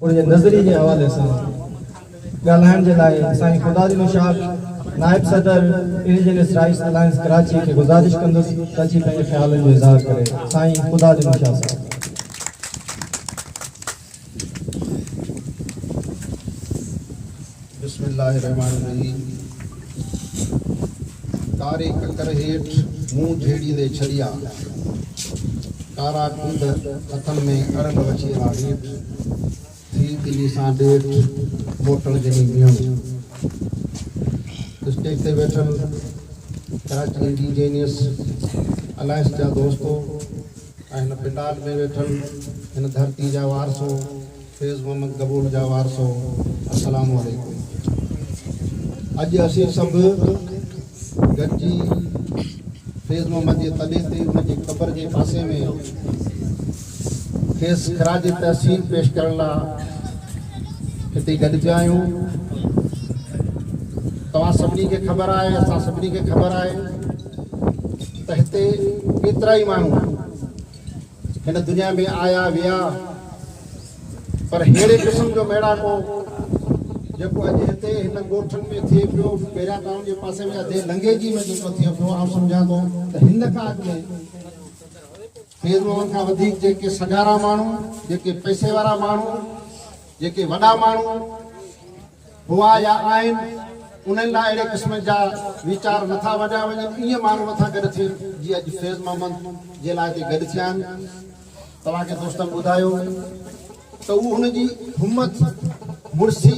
और ये नज़री के हवाले से ॻाल्हाइण जे लाइ साईं ख़ुदादीन शाह नायब सदर इंडिजिनस राइट्स अलायंस कराची के गुज़ारिश कंदुसि त अची पंहिंजे ख़्यालनि जो इज़हार करे। साईं ख़ुदादीन शाह साहब। बिस्मिल्लाहिर्रहमानिर्रहीम। कारे ककर हेठ मुंह झेड़ी दे छड़िया, कारा कुंड हथन में अड़न वची हेठ, थी दिली सां डेठ मोटल जनी बिहण। स्टेज ते वेठल कराची इंडिजिनियस अलायंस जा दोस्तों, हिन पिंडाल में वेठल हिन धरती जा वारसो, फैज़ मोहम्मद कबूल जा वारसो, अस्सलामु अलैकुम। अॼु असीं सभु गॾिजी फैज़ मोहम्मद जे तले ते उनजी क़बर जे पासे में खेसि ख़राज तहसीन पेश करण लाइ हिते गॾु पिया आहियूं। तव्हां सभिनी खे ख़बर आहे, असां सभिनी खे ख़बर आहे त हिते केतिरा ई माण्हू हिन दुनिया में आया विया, पर अहिड़े क़िस्म जो मेड़ाको जेको अॼु हिते हिन ॻोठनि में थिए पियो, पहिरियां गांव जे पासे में अधे लंघेजी में जेको थिए पियो, आउं सम्झां थो त हिन खां अॻु में फैज़ मोहम्मद खां वधीक जेके सगारा माण्हू, जेके पैसे वारा माण्हू, जेके वॾा माण्हू हुआ या आहिनि, उन्हनि लाइ अहिड़े क़िस्म जा वीचार नथा वॼा वञनि। ईअं माण्हू नथा गॾु थियनि जीअं अॼु फैज़ मोहम्मद जे लाइ हिते गॾु थिया आहिनि। तव्हांखे दोस्तनि ॿुधायो त उहो हुनजी हिमत, मुड़सी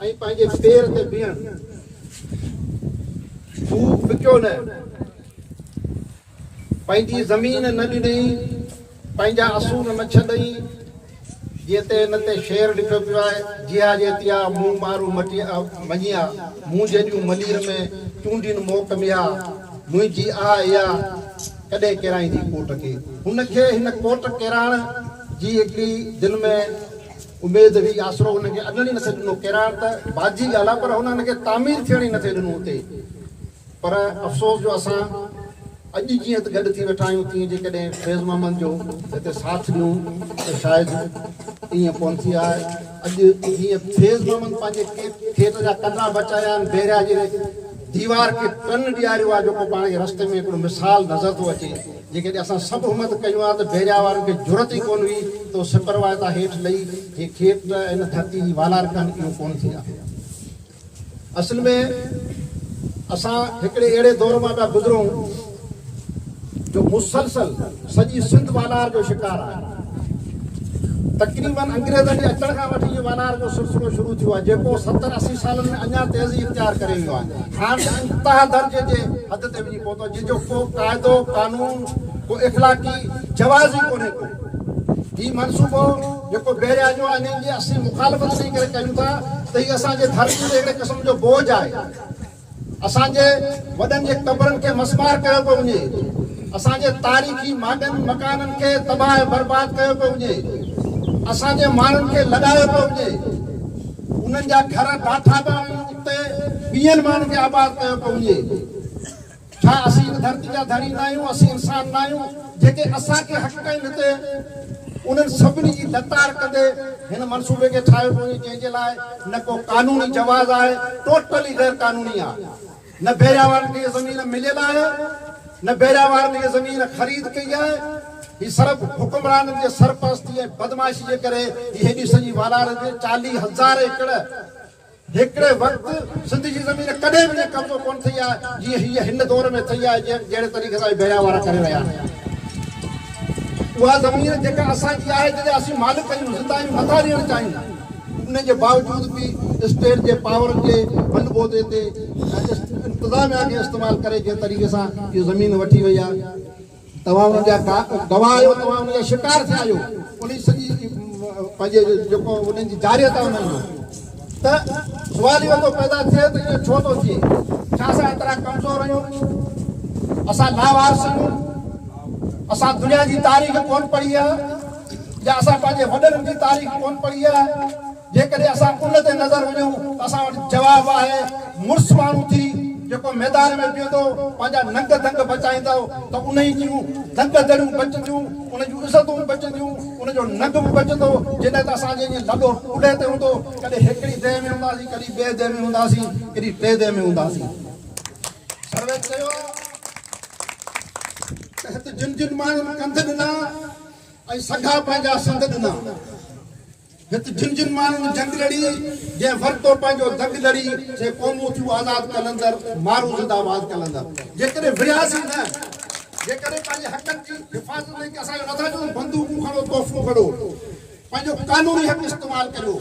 ऐं पंहिंजे पेर ते बीहण, हू बिकियो न, पंहिंजी ज़मीन न ॾिनई, पंहिंजा असूल न छॾई। जीअं ते हिन ते शेर लिखियो पियो आहे, जिया जे तिया मुंहुं मारू मञिया, मूं जहिड़ियूं मलीर में चूंडियुनि मोक मिया, मुंहिंजी आ इहा कॾहिं किराईंदी कोट खे। हुनखे हिन कोट किराइण जी हिकिड़ी दिलि में उमेद हुई, आसरो हुनखे अॾण ई नथे ॾिनो। किराइण त बाजी ॻाल्हि आहे, पर हुन हुनखे तामीर थियण ई नथे ॾिनो हुते। पर अफ़सोस जो असां अॼु जीअं त गॾु थी वेठा आहियूं, तीअं जेकॾहिं फैज़ मोहम्मद जो हिते साथ ॾियूं त शायदि ईअं कोन थी आहे। अॼु जीअं फैज़ मोहम्मद पंहिंजे खेत जा कंडा बचाया आहिनि, बेरिया जे दीवार खे टन ॾियारियो आहे, जेको पाण खे रस्ते में हिकिड़ो मिसाल नज़र थो अचे। जेकॾहिं असां सभु हिमत कयूं आहे त बेरिया वारनि खे ज़रूरत ई कोन हुई त सिपर वाइदा हेठि लही हे खेत हिन धरती जी वालार कनि, इहो कोन थी आहे। असल में असां हिकिड़े अहिड़े दौर मां पिया गुज़रूं जो मुसलसल सॼी सिंध वालार जो शिकार आहे। तक़रीबन अंग्रेज़नि जे अचण खां वठी वालार जो सिलसिलो शुरू थियो आहे, जेको 70-80 सालनि में अञा तेज़ी इख्तियार करे वियो आहे। हाणे इंतिहा दर्जे जे हद ते वञी पहुतो, जंहिंजो को क़ाइदो कानून, को इख़लाक़ी जवाज़ ई कोन्हे को। हीउ मनसूबो जेको बेरिया जो आहे, हिन जी असीं मुखालफ़त ॾेई करे कयूं था त हीउ असांजे धरती ते हिकिड़े क़िस्म जो बोझ आहे। असांजे वॾनि जे क़बरनि खे मस्मार कयो पियो वञे, असांजे तारीख़ी माडनि मकाननि खे तबाह बर्बाद कयो पियो वञे, असांजे माण्हुनि खे लॻायो पियो वञे, उन्हनि जा घर ॾाठा पिया वञनि, उते ॿियनि माण्हुनि खे आबाद कयो पियो वञे। छा असीं हिन धरती जा धणी न आहियूं? असीं इंसान न आहियूं? जेके असांखे हक़ आहिनि हिते, उन्हनि सभिनी जी लताड़ कंदे हिन मनसूबे खे ठाहियो पियो वञे, जंहिंजे लाइ न को कानूनी जवाज़ आहे, टोटली गैर कानूनी आहे। न बेरिया वारनि खे ज़मीन मिलियल आहे, न बेरिया वारनि खे ज़मीन ख़रीद कई आहे। ही सिर्फ़ हुकुमराननि जे सरपरस्ती ऐं बदमाशी जे करे हेॾी सॼी वालार जे 40,000 एकड़ हिकिड़े वक़्तु सिंध जी ज़मीन कॾहिं बि कब्ज़ो कोन थी आहे जीअं हीअ हिन दौर में थी आहे, जहिड़े तरीक़े सां बेरिया वारा करे रहिया आहिनि। उहा ज़मीन जेका असांजी आहे, जॾहिं असीं मालिक आहियूं, ज़िंदा आहियूं, नथा ॾियणु चाहियूं, उन जे बावजूद बि स्टेट जे पावरनि जे बंदबोदे ते इंतिज़ामिया खे इस्तेमालु करे जंहिं तरीक़े सां इहा ज़मीन वठी वई आहे। तव्हां हुन जा गवाह आहियो, तव्हां हुन जा शिकार थिया आहियो, उन सॼी पंहिंजे जेको उन्हनि जी जारियत आहे उन्हनि जो। त सुवाल इहो थो पैदा थिए त इहो छो थो थिए? छा असां एतिरा कमज़ोर आहियूं? असां लावारस आहियूं? असां दुनिया जी तारीख़ कोन पढ़ी आहे, या असां पंहिंजे वॾनि जी तारीख़ कोन पढ़ी आहे? जेकॾहिं असां उन ते नज़र वञूं त असां वटि जवाबु आहे, मुड़ुस माण्हू थी जेको मैदान में बीहंदो पंहिंजा नंग दंग बचाईंदो त उन ई जूं दंग दड़ियूं बचंदियूं उन जूं इज़तूं बचंदियूं उनजो नंग बि बचंदो जॾहिं त असांजे ईअं लॾो उॾे ते हूंदो कॾहिं हिकिड़ी देह में हूंदासीं कॾहिं ॿिए देह में हूंदासीं कॾहिं टे देह में हूंदासीं सर्वे चयो त हिते जिन जिन माण्हुनि कंध ॾिना ऐं सॻा पंहिंजा संद ॾिना हिते जिन जिन माण्हुनि जंग लड़ी जंहिं वरितो पंहिंजो दंग लड़ी से क़ौमूं थियूं आज़ाद कलंदर मारू ज़िंदाबाद कलंदर जेकॾहिं विड़ियासीं न जेकॾहिं पंहिंजे हक़नि जी हिफ़ाज़त में असांखे नथा चऊं बंदूकूं खणो तोहफ़ूं खणो पंहिंजो कानूनी हक़ इस्तेमालु करियो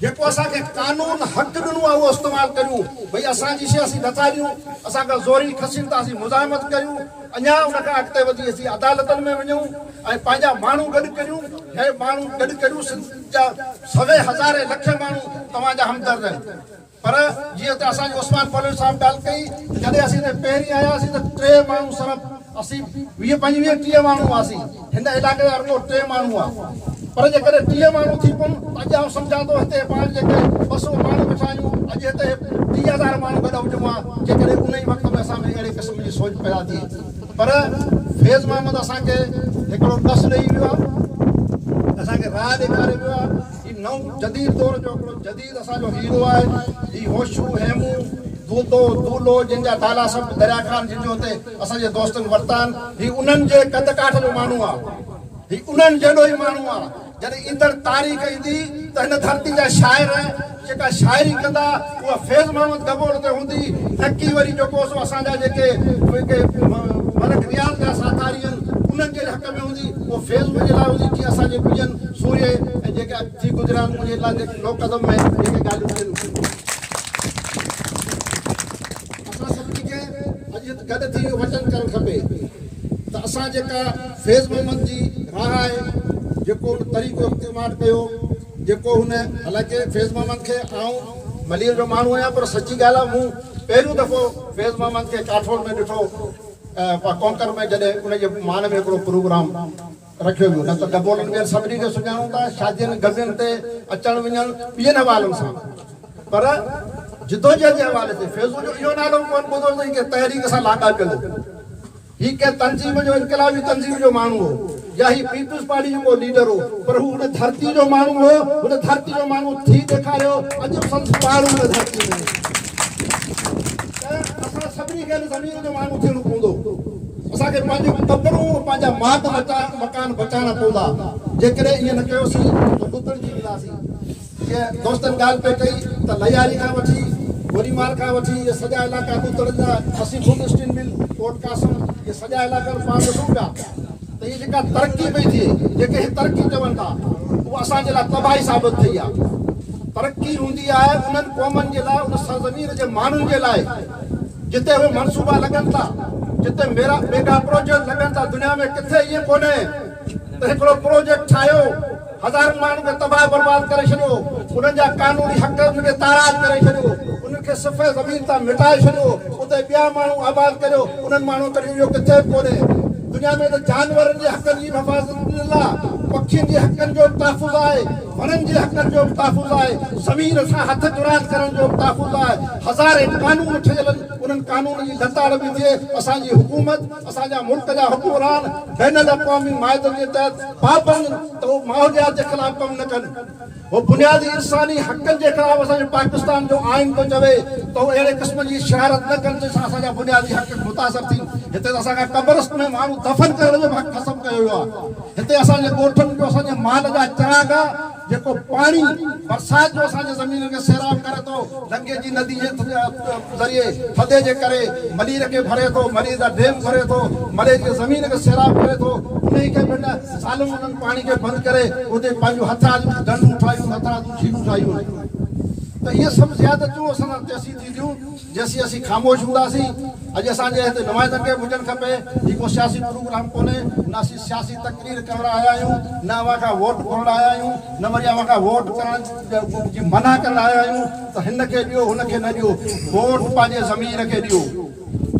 जेको असांखे कानून हक़ ॾिनो आहे उहो इस्तेमालु करियूं भई असांजी शइ असीं नथा ॾियूं असांखां ज़ोरी खसीनि था असीं मुज़ाहिमत करियूं अञा उनखां अॻिते वधी असीं अदालतनि में वञूं ऐं पंहिंजा माण्हू गॾु करियूं हे माण्हू गॾु करियूं सिंध जा सवे हज़ारे लखे माण्हू तव्हांजा हमदर्द आहिनि पर जीअं त असांजो उस्मान पॉलिस साहिबु ॻाल्हि कई जॾहिं असीं पहिरीं आयासीं त 3 माण्हू सिर्फ़ु असीं 20-25-30 माण्हू हुआसीं हिन इलाइक़े जा रुॻो 3 माण्हू हुआ पर जेकॾहिं 30 माण्हू थी पऊं अॼु आउं सम्झां थो हिते पाण जेके 200 माण्हू वेठा आहियूं अॼु हिते 30,000 माण्हू गॾु हुजूं आहे जेकॾहिं उन ई वक़्त में असां में अहिड़े क़िस्म जी सोच पैदा थिए पर फैज़ मोहम्मद असांखे हिकिड़ो दस ॾेई वियो आहे असांखे राह ॾेखारे वियो आहे ही नओं जदीद दौर जो हिकिड़ो जदीद असांजो हीरो आहे ही होशू हेमू दूतो दूलो जिन जा नाला सभु दरिया ख़ान जिन जो हुते असांजे दोस्तनि वरिता आहिनि ही उन्हनि जे कद काठ जो माण्हू आहे ही उन्हनि जहिड़ो ई माण्हू आहे जॾहिं ईंदड़ तारीख़ ईंदी त हिन धरती जा शाइर जेका शाइरी कंदा उहा फैज़ मोहम्मद गबोर ते हूंदी नकी वरी जेको असांजा जेके मलक रियाज़ जा साथारी आहिनि उन्हनि जे हक़ में हूंदी उहो फैज़ मुंहिंजे लाइ हूंदी जीअं असांजे ॿियनि सूर्य ऐं जेके थी गुज़रिया मुंहिंजे लाइ जेके लो कदम में जेके ॻाल्हियूं थियनि असां सभिनी खे अॼु गॾु थी वचन करणु खपे त असां जेका फैज़ मोहम्मद जी राह आहे जेको तरीक़ो इस्तेमालु कयो जेको हुन हालांकि फैज़ मोहम्मद खे आउं मलीर जो माण्हू आहियां पर सची ॻाल्हि आहे मूं पहिरियों दफ़ो फैज़ मोहम्मद खे काठोड़ में ॾिठो कोंकर में जॾहिं उनजे मान में हिकिड़ो प्रोग्राम रखियो वियो न त गबोलनि ॿियनि सभिनी खे सुञाणूं था शादियुनि गॾियुनि ते अचणु वञणु ॿियनि हवालनि सां पर जिदोजहद जे हवाले ते फैज़ जो इहो नालो कोन ॿुधो अथई कि तहरीक सां लाॻापियल हो ही कंहिं तंज़ीम जो इनकलाबी तंज़ीम जो माण्हू हो या ही पीपल्स पार्टी जो लीडर हो पर हू हुन धरती जो माण्हू हो हुन धरती जो माण्हू थी ॾेखारियो अॼु संस्कार हुन धरती में असां सभिनी खे ज़मीन जो माण्हू थियणो पवंदो असांखे पंहिंजूं क़बरूं पंहिंजा मात मकान बचाइणा पवंदा जेकॾहिं ईअं न कयोसीं त लुटणिजी वेंदासीं जीअं दोस्तनि ॻाल्हि पे कई त लयारी खां वठी गोरीमाल खां वठी इहे सॼा इलाइक़ा लुटण जा 80 फुट स्टील मिल कोट कासम इहे सॼा इलाइक़ा पाण ॾिसूं पिया त इहे जेका तरक़ी पई थिए जेके इहे तरक़ी चवनि था उहा असांजे लाइ तबाही साबित थी आहे तरक़ी हूंदी आहे उन्हनि क़ौमनि जे लाइ उन सरज़मीन जे माण्हुनि जे लाइ जिते उहे मनसूबा लॻनि था जिते मेगा प्रोजेक्ट लॻनि था दुनिया में किथे ईअं कोन्हे त हिकिड़ो प्रोजेक्ट ठाहियो हज़ारनि माण्हुनि खे तबाह बर्बाद करे छॾियो उन्हनि जा कानूनी हक़ उनखे ताराज करे छॾियो उनखे सिफ़े ज़मीन तां मिटाए छॾियो उते ॿिया माण्हू आबाद करियो उन्हनि माण्हुनि करे इहो किथे बि कोन्हे दुनिया में त जानवरनि जे हक़नि जी हिफ़ाज़त आहे पखियुनि जे हक़नि जो तहफ़ुज़ आहे वणनि जे हक़नि जो तहफ़ुज़ आहे ज़मीन सां हथ जुराद करण जो तहफ़ुज़ आहे हज़ारे कानून ठहियल आहिनि उन्हनि कानून जी लताड़ बि थिए असांजी हुकूमत असांजा मुल्क जा हुकूमरान बैन अल-अक़वामी माइदनि जे तहत पाबंद त उहो माहौलियात जे ख़िलाफ़ कमु न कनि वो बुनियादी इंसानी हक़नि जे ख़िलाफ़ असांजो पाकिस्तान जो आइन थो चवे त उहो अहिड़े क़िस्म जी शहारत न कनि जंहिंसां असांजा बुनियादी हक़ मुतासिर थी हिते त असांखे कब्रस्त में माण्हू दफ़न करण जो हक़ ख़तमु कयो वियो आहे हिते असांजे ॻोठनि जो असांजे माल जा चिराग जेको पाणी बरसाति जो असांजे ज़मीन खे सैराब करे थो गंगे जी नदी जे ज़रिए थधे जे करे मलीर खे भरे थो मलीर जा डेम भरे थो मलीर जी ज़मीन खे सैराब करे थो उन खे सालूं उन्हनि पाणी खे बंदि करे उते पंहिंजूं हथराजूं गंढूं ठाहियूं हथराजूं छीनूं ठाहियूं त इहे सभु ज़्यादतियूं असां ते असीं थींदियूं जैसी असीं ख़ामोश हूंदासीं अॼु असांजे हिते नुमाइंदनि खे हुजणु खपे ही को सियासी प्रोग्राम कोन्हे न असीं सियासी तकरीर करण आया आहियूं न अवां खां वोट घुरण आया आहियूं न वरी अवां खां वोट करण जी मना करण आया आहियूं त हिन खे ॾियो हुनखे न ॾियो वोट पंहिंजे ज़मीन खे ॾियो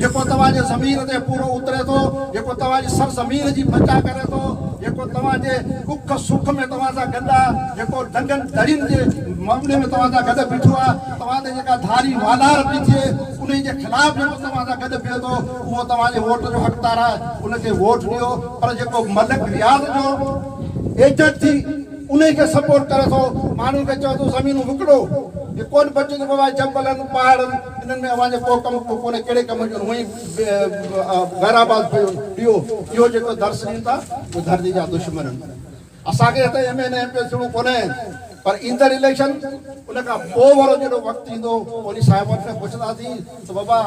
जेको तव्हांजे ज़मीन ते पूरो उतरे थो जेको तव्हांजी सर ज़मीन जी बचा करे थो जेको तव्हांजे दुख सुख में तव्हां सां गॾु आहे जेको ढंगनि दरियुनि जे मामले में तव्हां सां गॾु बीठो आहे तव्हां ते जेका धारी वाधार पई थिए उन जे ख़िलाफ़ जेको तव्हां सां गॾु बीहे थो उहो तव्हांजे वोट जो हक़दार आहे उनखे वोट ॾियो पर जेको मलिक रियाज़ जो एजेंट थी उन खे सपोर्ट करे थो माण्हुनि खे चओ थो ज़मीनूं विकिणो ये कोन बचे जो बाबा जंगल आहिनि पहाड़ आहिनि इन्हनि में अवांजो को कमु कोन्हे कहिड़े कम जो हुअईं गैराबाद पियो ॾियो इहो जेको दर्श ॾियनि था उहो धरती जा दुश्मन आहिनि असांखे हिते MNA MP थियणो कोन्हे पर ईंदड़ इलेक्शन उन खां पोइ वारो जहिड़ो वक़्तु ईंदो उन साहिबनि खां पुछंदासीं त बाबा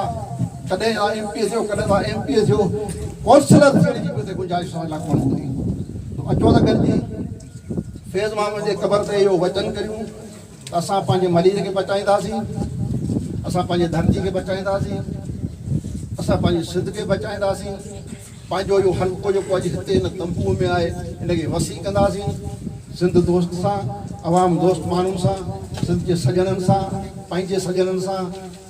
कॾहिं MP थियो कॾहिं तव्हां MP थियो कौंसिलर थियण जी बि गुंजाइश लाइ कोन हूंदी अचो त गॾिजी फैज़ मामले जे क़बर ते इहो वचन करियूं त असां पंहिंजे मरीज़ खे बचाईंदासीं असां पंहिंजे धरती खे बचाईंदासीं असां पंहिंजी सिंध खे बचाईंदासीं पंहिंजो इहो हल्को जेको अॼु हिते हिन तंबूअ में आहे इनखे वसी कंदासीं सिंध दोस्त सां अवाम दोस्त माण्हुनि सां सिंध जे सजननि सां पंहिंजे सजननि सां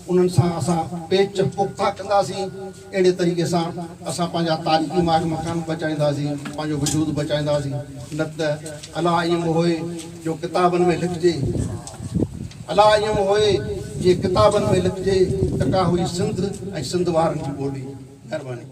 उन्हनि सां असां पेच पुख्ता कंदासीं अहिड़े तरीक़े सां असां पंहिंजा तारीख़ी मकान बचाईंदासीं पंहिंजो वजूद बचाईंदासीं न त अला इल्मु होए जो किताबनि में लिखिजे अला इल्मु होए जे किताबनि में लिखिजे त का हुई सिंध ऐं सिंध वारनि जी ॿोली महिरबानी